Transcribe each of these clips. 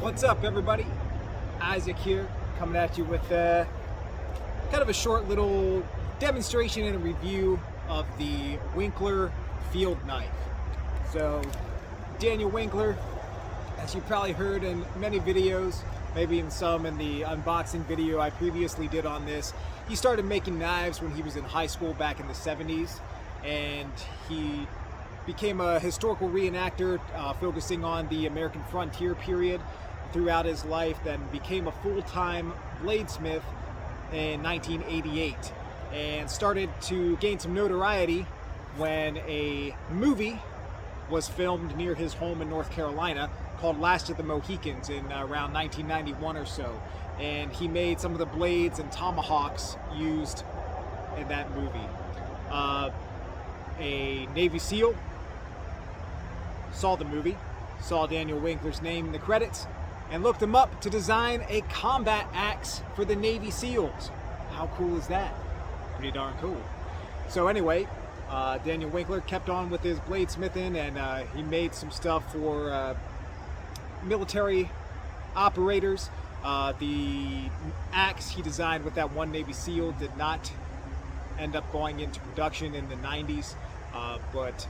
What's up, everybody? Isaac here, coming at you with kind of a short little demonstration and a review of the Winkler Field Knife. So, Daniel Winkler, as you probably heard in many videos, maybe even some in the unboxing video I previously did on this, he started making knives when he was in high school back in the 70s, and he became a historical reenactor focusing on the American frontier period throughout his life, then became a full-time bladesmith in 1988 and started to gain some notoriety when a movie was filmed near his home in North Carolina called Last of the Mohicans in around 1991 or so, and he made some of the blades and tomahawks used in that movie. A Navy SEAL saw the movie, saw Daniel Winkler's name in the credits, and looked him up to design a combat axe for the Navy SEALs. How cool is that? Pretty darn cool. So anyway, Daniel Winkler kept on with his bladesmithing, and he made some stuff for military operators. The axe he designed with that one Navy SEAL did not end up going into production in the 90s, but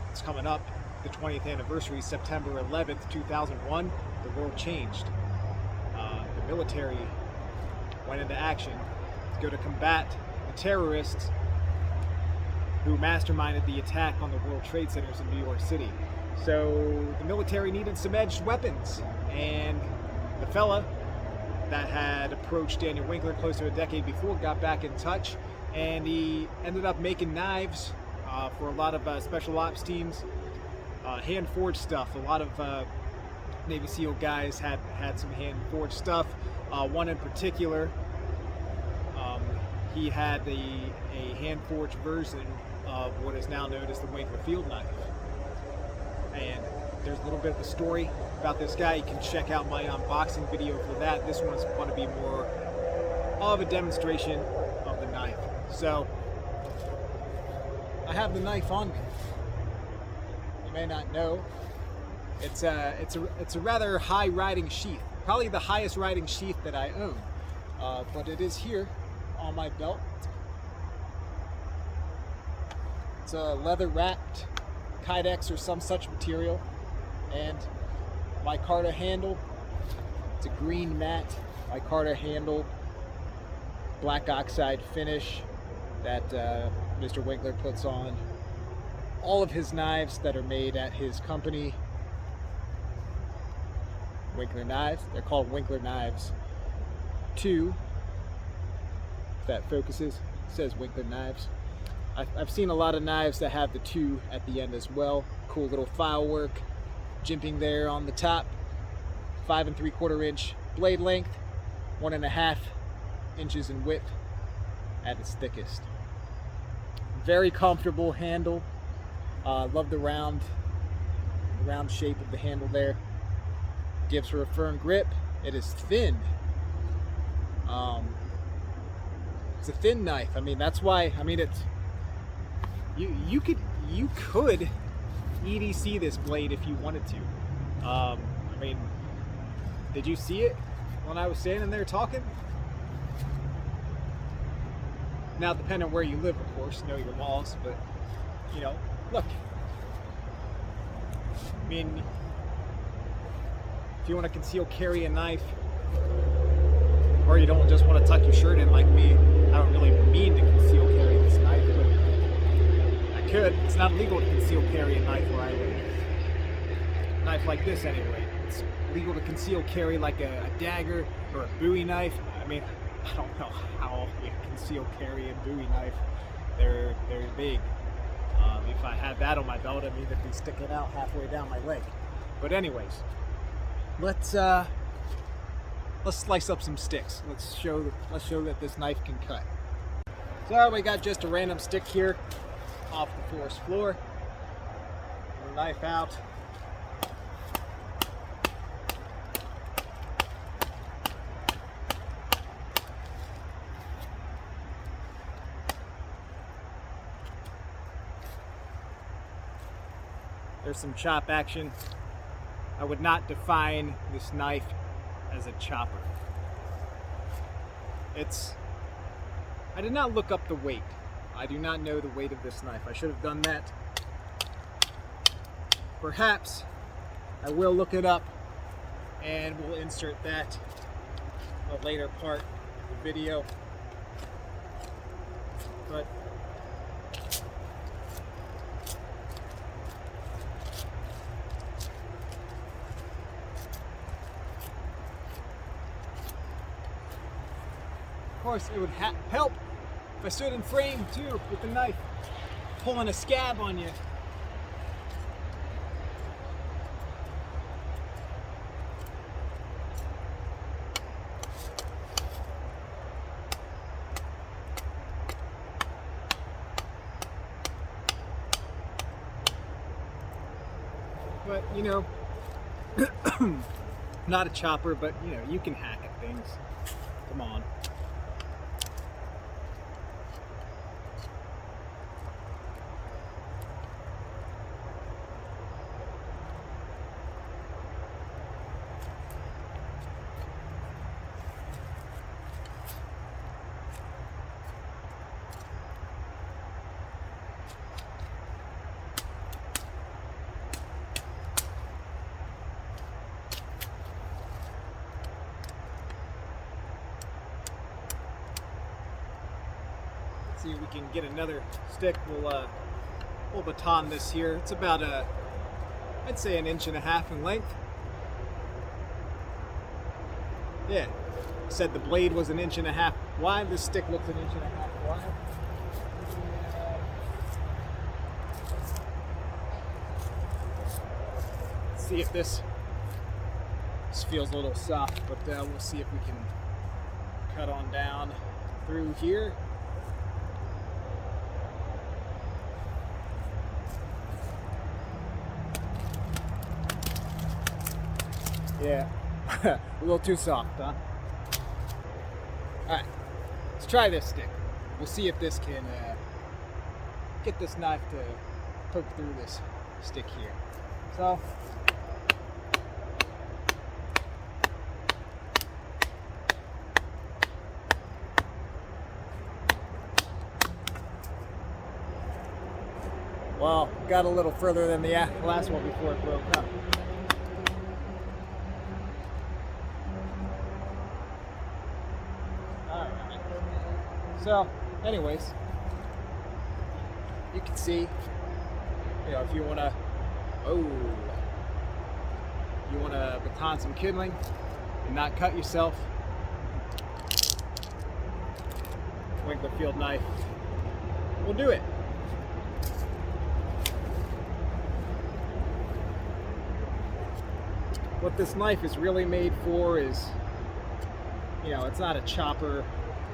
it's coming up. The 20th anniversary, September 11th, 2001, the world changed. The military went into action to go to combat the terrorists who masterminded the attack on the World Trade Centers in New York City. So the military needed some edged weapons, and the fella that had approached Daniel Winkler close to a decade before got back in touch, and he ended up making knives for a lot of special ops teams. Hand-forged stuff. A lot of Navy SEAL guys had some hand-forged stuff. One in particular, he had a hand-forged version of what is now known as the Winkler Field Knife. And there's a little bit of a story about this guy. You can check out my unboxing video for that. This one's going to be more of a demonstration of the knife. So, I have the knife on me. May not know, it's a rather high riding sheath, probably the highest riding sheath that I own, but it is here on my belt. It's a leather wrapped Kydex or some such material, and micarta handle. It's a green matte micarta handle, black oxide finish that Mr. Winkler puts on all of his knives that are made at his company, Winkler Knives. They're called Winkler Knives 2. If that focuses, it says Winkler Knives. I've seen a lot of knives that have the 2 at the end as well. Cool little file work, jimping there on the top. 5 3/4 inch blade length, 1.5 inches in width at its thickest. Very comfortable handle. Love the round shape of the handle there. Gives her a firm grip. It is thin. It's a thin knife. I mean, that's why. I mean, it's you could EDC this blade if you wanted to. I mean, did you see it when I was standing there talking? Now, depending on where you live, of course, know your laws, but you know. Look, I mean, if you want to conceal carry a knife, or you don't just want to tuck your shirt in like me, I don't really mean to conceal carry this knife, but I could. It's not legal to conceal carry a knife where I live. A knife like this, anyway. It's legal to conceal carry like a dagger or a Bowie knife. I mean, I don't know how you conceal carry a Bowie knife. They're big. If I had that on my belt, I mean, it'd be sticking out halfway down my leg. But anyways, let's slice up some sticks. Let's show that this knife can cut. So we got just a random stick here off the forest floor. Pull the knife out. There's some chop action I would not define this knife as a chopper. I did not look up the weight. I do not know the weight of this knife. I should have done that. Perhaps I will look it up and we'll insert that in a later part of the video. But of course, it would help if I stood in frame too with the knife, pulling a scab on you. But, you know, not a chopper, but, you know, you can hack at things. Come on. See if we can get another stick. We'll baton this here. It's about I'd say 1.5 inches in length. Yeah, I said the blade was 1.5 inches wide. This stick looks 1.5 inches wide. Let's see if this feels a little soft, but we'll see if we can cut on down through here. Yeah, a little too soft, huh? Alright, let's try this stick. We'll see if this can get this knife to poke through this stick here. So, well, got a little further than the last one before it broke up. So, anyways, you can see, you know, if you want to, baton some kindling and not cut yourself, Winkler Field Knife will do it. What this knife is really made for is, you know, it's not a chopper,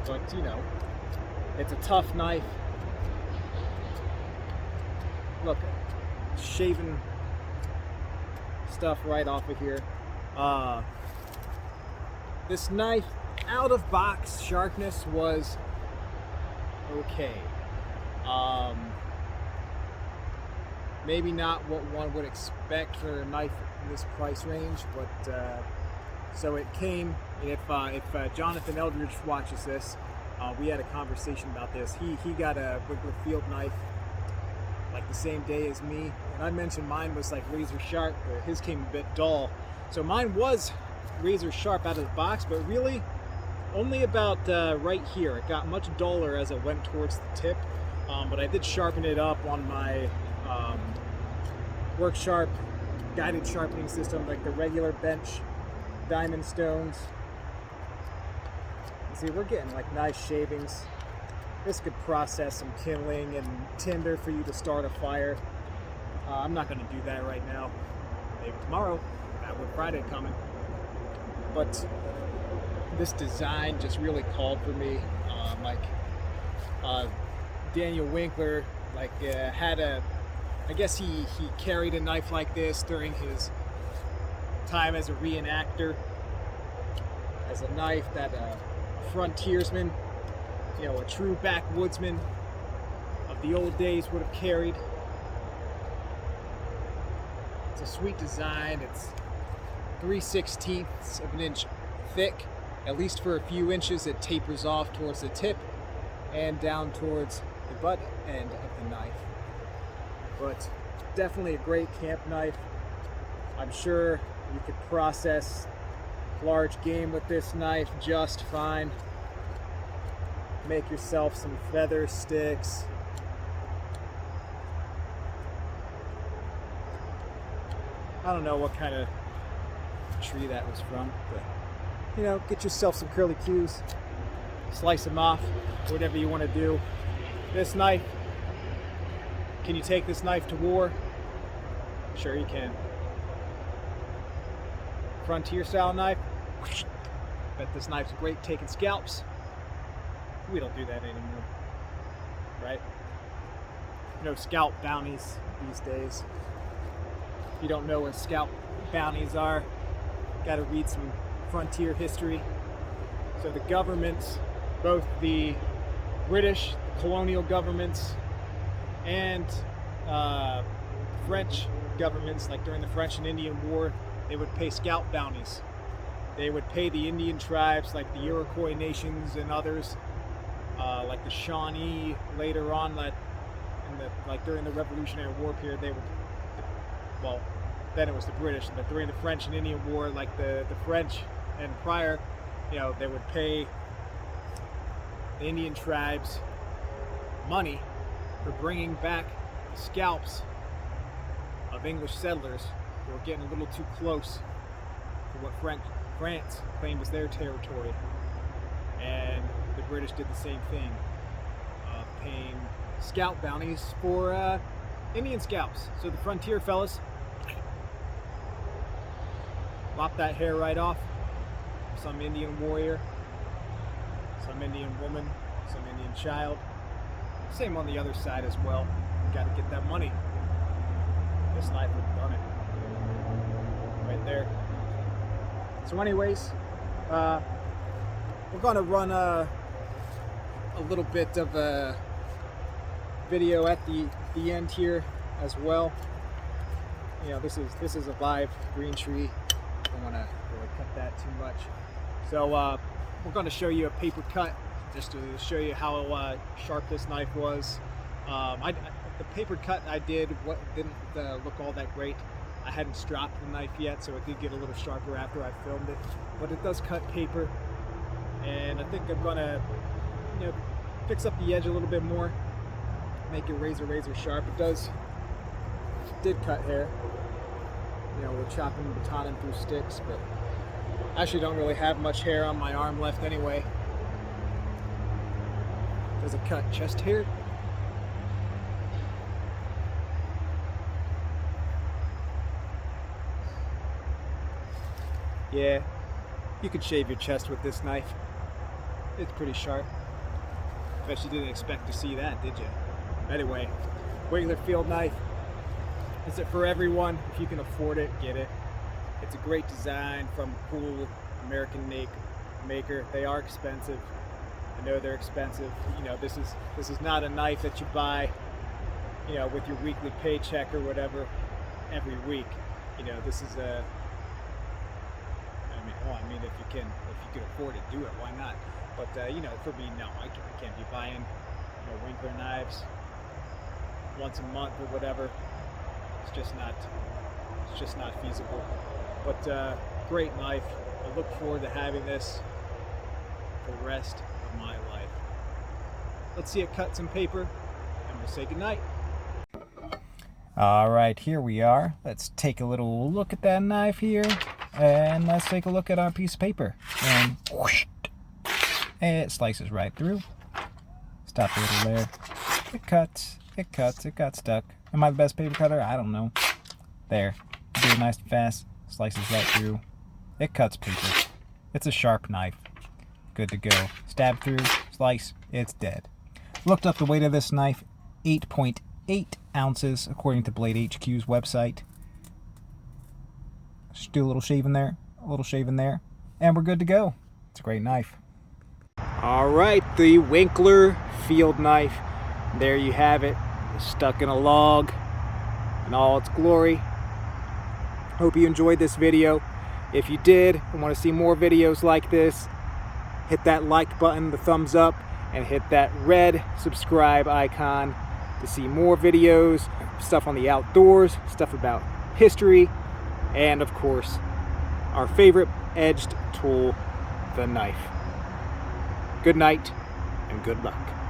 but, you know, it's a tough knife. Look, shaving stuff right off of here. This knife, out of box sharpness was okay. Maybe not what one would expect for a knife in this price range, but so it came. And if Jonathan Eldridge watches this, we had a conversation about this. He got a Winkler Field Knife like the same day as me, and I mentioned mine was like razor sharp, but his came a bit dull. So mine was razor sharp out of the box, but really only about right here. It got much duller as it went towards the tip, but I did sharpen it up on my Work Sharp guided sharpening system, like the regular bench diamond stones. See, we're getting like nice shavings. This could process some kindling and tinder for you to start a fire. I'm not going to do that right now. Maybe tomorrow. Got Good Friday coming. But this design just really called for me. Daniel Winkler, had a. I guess he carried a knife like this during his time as a reenactor. As a knife that frontiersman, you know, a true backwoodsman of the old days would have carried. It's a sweet design. It's 3/16 of an inch thick. At least for a few inches, it tapers off towards the tip and down towards the butt end of the knife. But definitely a great camp knife. I'm sure you could process large game with this knife just fine. Make yourself some feather sticks. I don't know what kind of tree that was from, but you know, get yourself some curly cues, slice them off, whatever you want to do. This knife, can you take this knife to war? Sure you can. Frontier style knife, bet this knife's great taking scalps. We don't do that anymore, right? No scalp bounties these days. If you don't know what scalp bounties are, got to read some frontier history. So the governments, both the British colonial governments and French governments, like during the French and Indian War, they would pay scalp bounties. They would pay the Indian tribes like the Iroquois nations and others, like the Shawnee later on, like during the Revolutionary War period, they would, well, then it was the British, but during the French and Indian War, like the French and prior, you know, they would pay the Indian tribes money for bringing back the scalps of English settlers who were getting a little too close to what France claimed as their territory. And the British did the same thing, paying scalp bounties for Indian scalps. So the frontier fellas lop that hair right off. Some Indian warrior, some Indian woman, some Indian child. Same on the other side as well. You got to get that money. This knife would have done it. Right there. So anyways, we're going to run a little bit of a video at the end here as well. You know, this is a live green tree. Don't want to really cut that too much. So we're going to show you a paper cut just to show you how sharp this knife was. The paper cut I did didn't look all that great. I hadn't stropped the knife yet, so it did get a little sharper after I filmed it. But it does cut paper, and I think I'm gonna, you know, fix up the edge a little bit more, make it razor sharp. It did cut hair. You know, we're chopping and batoning through sticks, but I actually don't really have much hair on my arm left anyway. Does it cut chest hair? Yeah, you could shave your chest with this knife. It's pretty sharp. Bet you didn't expect to see that, did you? Anyway, Winkler Field Knife. Is it for everyone? If you can afford it, get it. It's a great design from a cool American maker. They are expensive. I know they're expensive. You know, this is not a knife that you buy, you know, with your weekly paycheck or whatever every week. You know, this is a, I mean, if you can afford it, do it. Why not? But you know, for me, no, I can't be buying, you know, Winkler knives once a month or whatever. It's just not feasible. But great knife. I look forward to having this for the rest of my life. Let's see it cut some paper, and we'll say goodnight. All right, here we are. Let's take a little look at that knife here, and let's take a look at our piece of paper. And whoosh, it slices right through. Stop a little there. It cuts. It got stuck. Am I the best paper cutter? I don't know. There. Do it nice and fast. Slices right through. It cuts paper. It's a sharp knife. Good to go. Stab through. Slice. It's dead. Looked up the weight of this knife. 8.8 ounces according to Blade HQ's website. Just do a little shave in there. A little shave in there. And we're good to go. It's a great knife. Alright, the Winkler Field Knife. There you have it. Stuck in a log in all its glory. Hope you enjoyed this video. If you did and want to see more videos like this, hit that like button, the thumbs up, and hit that red subscribe icon to see more videos, stuff on the outdoors, stuff about history, and of course, our favorite edged tool, the knife. Good night and good luck.